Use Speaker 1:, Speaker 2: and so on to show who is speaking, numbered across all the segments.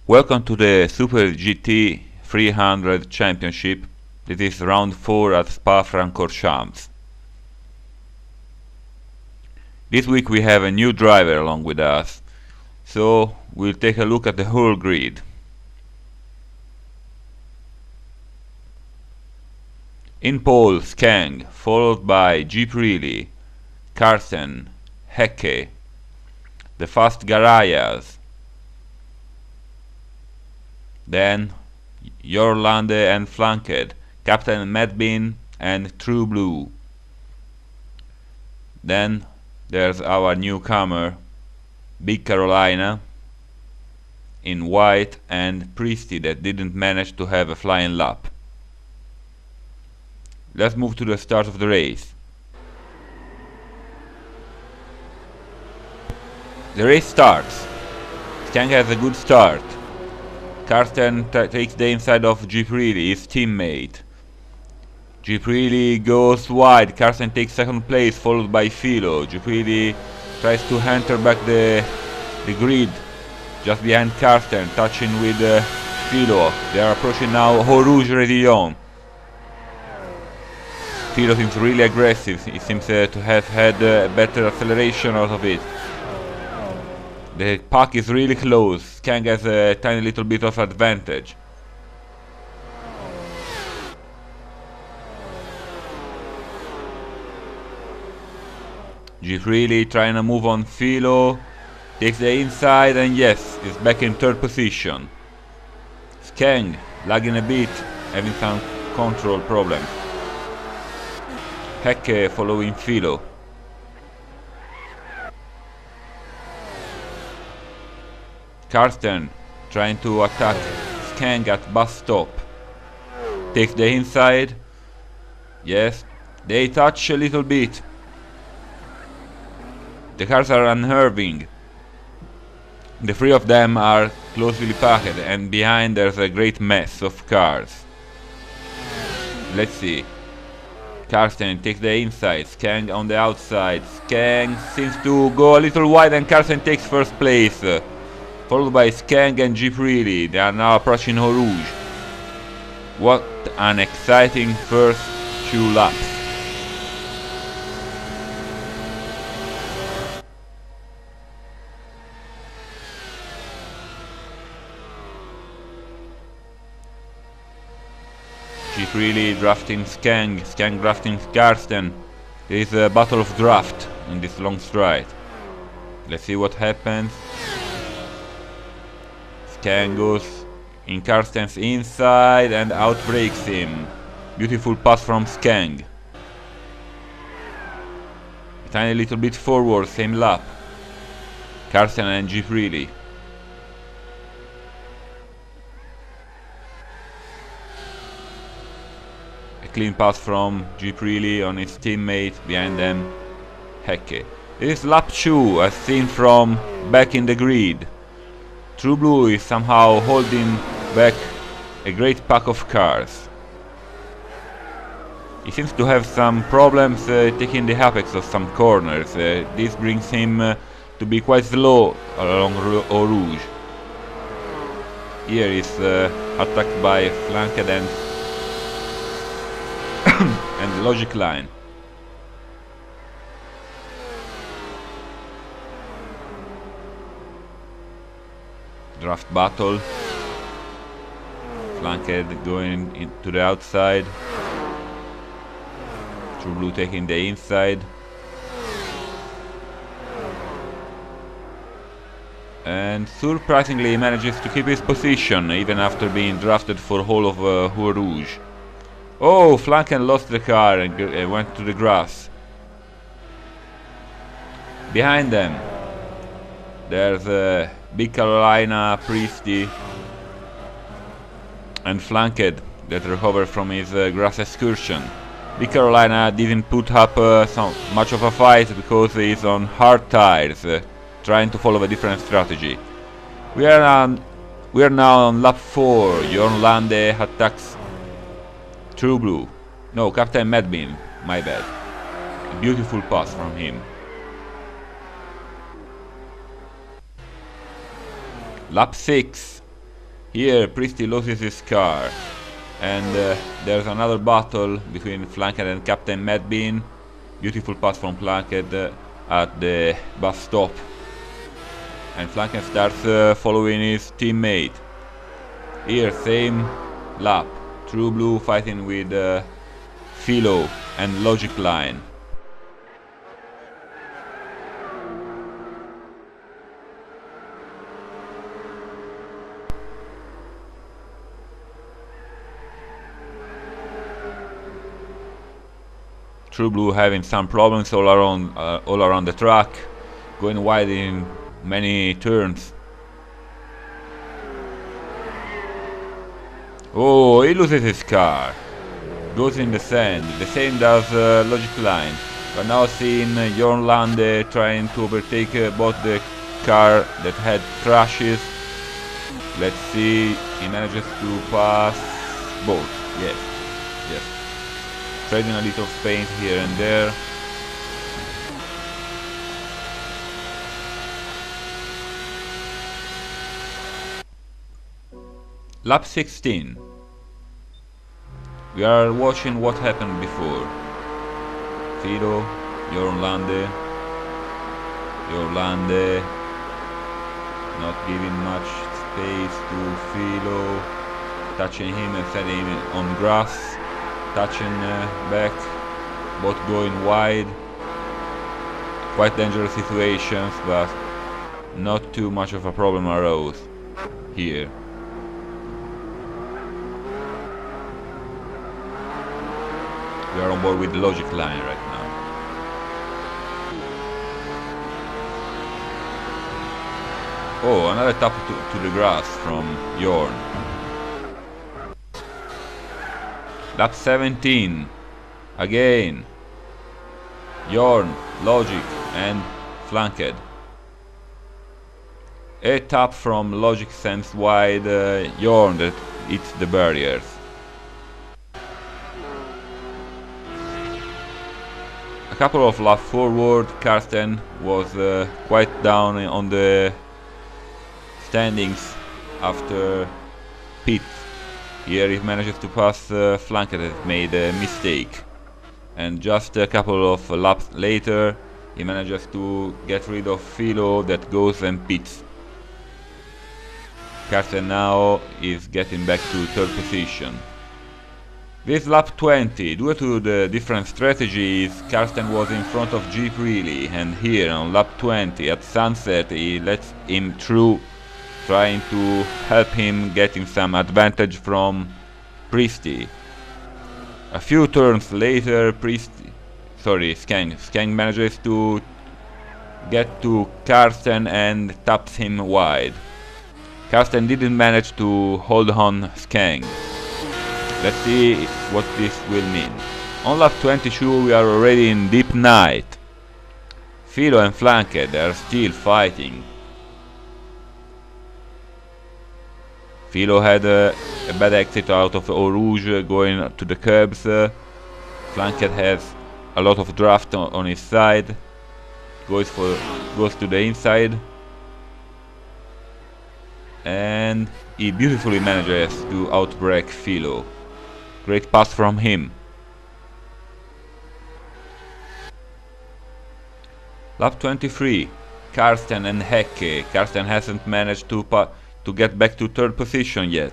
Speaker 1: Welcome to the Super GT300 Championship. This is round 4 at Spa-Francorchamps. This week we have a new driver along with us, so we'll take a look at the whole grid. In pole, Skang, followed by GT300, Carsten, Hecke, the fast Garayas, then Jorlande and Flanked, Captain Medbin and True Blue. Then there's our newcomer, Big Carolina, in white, and Priesty that didn't manage to have a flying lap. Let's move to the start of the race. The race starts. Skang has a good start. Carsten takes the inside of GT300, his teammate. GT300 goes wide, Carsten takes second place, followed by Philo. GT300 tries to enter back the grid, just behind Carsten, touching with Philo. They are approaching now Eau Rouge Rédillon. Philo seems really aggressive, he seems to have had better acceleration out of it. The pack is really close. Skang has a tiny little bit of advantage. GT300 trying to move on Philo, takes the inside, and yes, is back in third position. Skang lagging a bit, having some control problems. Hecke following Philo. Carsten trying to attack Skang at bus stop. Takes the inside. Yes, they touch a little bit. The cars are unnerving. The three of them are closely packed, and behind there's a great mess of cars. Let's see. Carsten takes the inside, Skang on the outside. Skang seems to go a little wide and Carsten takes first place. Followed by Skang and GT300. They are now approaching Eau Rouge. What an exciting first 2 laps. GT300 drafting Skang, Skang drafting Carsten. There is a battle of draft in this long stride. Let's see what happens. Skang goes in Carsten's inside and outbreaks him. Beautiful pass from Skang. A tiny little bit forward, same lap. Carsten and GT300. A clean pass from GT300 on his teammate, behind them Hecke. This is lap 2, as seen from back in the grid. True Blue is somehow holding back a great pack of cars. He seems to have some problems taking the apex of some corners. This brings him to be quite slow along Eau Rouge. Here is attacked by Flanked and and Logic Line. Draft battle. Flanked going into the outside. True Blue taking the inside. And surprisingly manages to keep his position even after being drafted for whole of Eau Rouge. Oh, Flanked lost the car and went to the grass. Behind them there's Big Carolina, Priesty, and Flanked that recovered from his grass excursion. Big Carolina didn't put up so much of a fight because he's on hard tires, trying to follow a different strategy. We are now on lap 4. Jorlande attacks True Blue. No, Captain Medbin, my bad. A beautiful pass from him.
Speaker 2: Lap 6.
Speaker 1: Here Priesty loses his car, and there's another battle between Flanked and Captain Madbean. Beautiful pass from Flanked at the bus stop, and Flanked starts following his teammate. Here same lap, True Blue fighting with Philo and Logic Line. True Blue having some problems all around the track, going wide in many turns. Oh, he loses his car, goes in the sand. The same does Logic Line. But now seeing Jorn Lande trying to overtake both the car that had crashes. Let's see, he manages to pass both. Yes. Trading a little paint here and there. Lap 16. We are watching what happened before. Fido, Jorn Lande not giving much space to Philo, touching him and setting him on grass, touching back, both going wide. Quite dangerous situations, but not too much of a problem arose here. We are on board with the Logic Line right now. Oh, another tap to the grass from Jorn. Lap 17. Again. Jorn, Logic and Flanked. A tap from Logic sends wide Jorn that hits the barriers. A couple of laps forward, Karsten was quite down on the standings after pit. Here he manages to pass Flanked that made a mistake. And just a couple of laps later, he manages to get rid of Philo that goes and pits. Karsten now is getting back to third position. This lap 20, due to the different strategies, Karsten was in front of Jeep Really, and here on lap 20 at sunset he lets him through, trying to help him getting some advantage from Priesty. A few turns later, Skeng manages to get to Karsten and taps him wide. Karsten didn't manage to hold on Skeng. Let's see what this will mean. On lap 22 we are already in deep night. Philo and Flanked are still fighting. Philo had a bad exit out of Eau Rouge going to the curbs. Flanked has a lot of draft on his side. Goes to the inside. And he beautifully manages to outbrake Philo. Great pass from him. Lap 23. Karsten and Hecke. Karsten hasn't managed to get back to third position yet.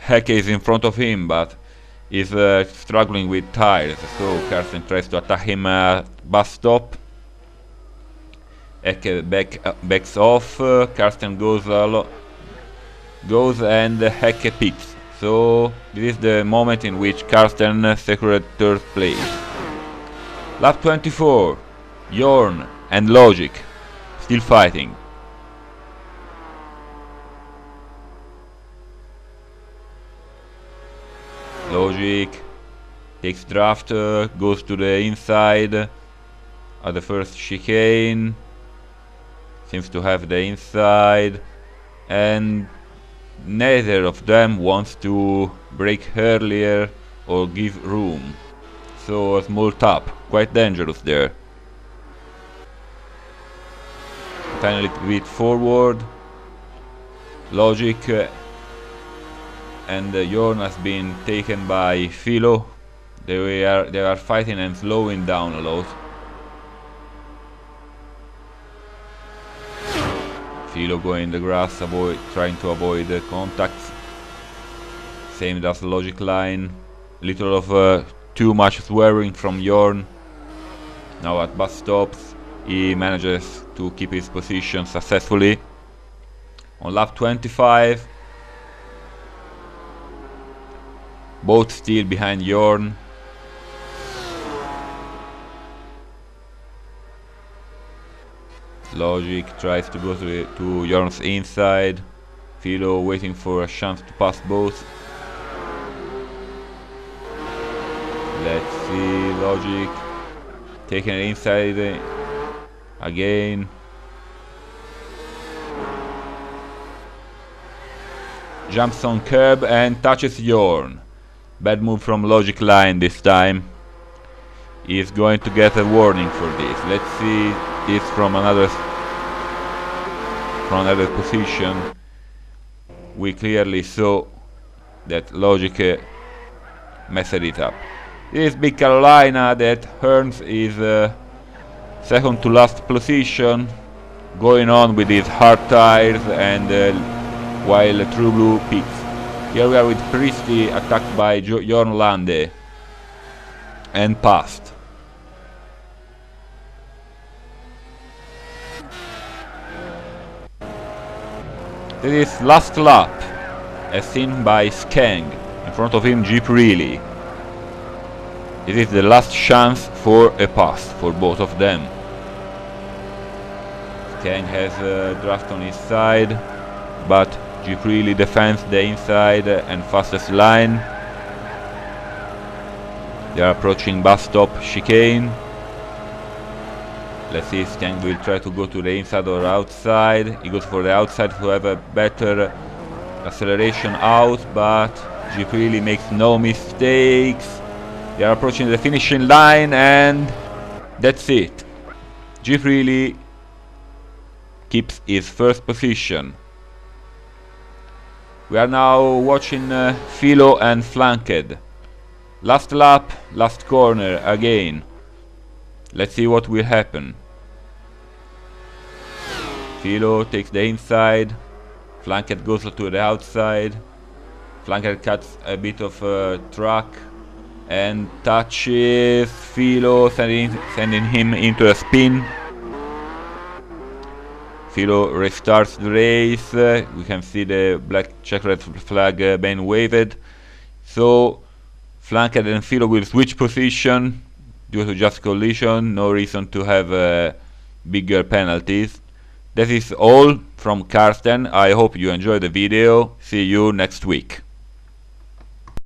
Speaker 1: Hecke is in front of him, but is struggling with tires, so Karsten tries to attack him at bus stop. Hecke backs off. Karsten goes and Hecke pits. So this is the moment in which Karsten secured third place. Lap 24. Jorn and Logic still fighting. Logic takes draft, goes to the inside at the first chicane. Seems to have the inside, and neither of them wants to brake earlier or give room. So a small tap, quite dangerous there. Finally a bit forward. Logic and Jorn has been taken by Philo. They are fighting and slowing down a lot. Philo going in the grass, trying to avoid the contacts. Same does Logic line. Little of too much swearing from Jorn. Now at bus stops, he manages to keep his position successfully. On lap 25, both still behind Jorn. Logic tries to go to Jorn's inside. Philo waiting for a chance to pass both. Let's see, Logic taking it inside again. Jumps on curb and touches Jorn. Bad move from Logic line this time. He's going to get a warning for this. Let's see this from another position. We clearly saw that Logic messed it up. This is Big Carolina that earns his second to last position, going on with his hard tires and while True Blue peaks. Here we are with Priestley attacked by Jorn Lande and passed. This is last lap, as seen by Skeng. In front of him, Jeep Really. This is the last chance for a pass for both of them. Skeng has a draft on his side, but Jeep Really defends the inside and fastest line. They are approaching bus stop chicane. Let's see if Skeng will try to go to the inside or outside. He goes for the outside to have a better acceleration out, but Jeep Really makes no mistakes. They are approaching the finishing line and that's it. Jeep Really keeps his first position. We are now watching Philo and Flanked. Last lap, last corner again. Let's see what will happen. Philo takes the inside. Flanked goes to the outside. Flanked cuts a bit of track and touches Philo, sending him into a spin. Philo restarts the race. We can see the black checkered flag being waved. So Flanked and Philo will switch position due to just collision. No reason to have bigger penalties. That is all from Karsten. I hope you enjoyed the video. See you next week.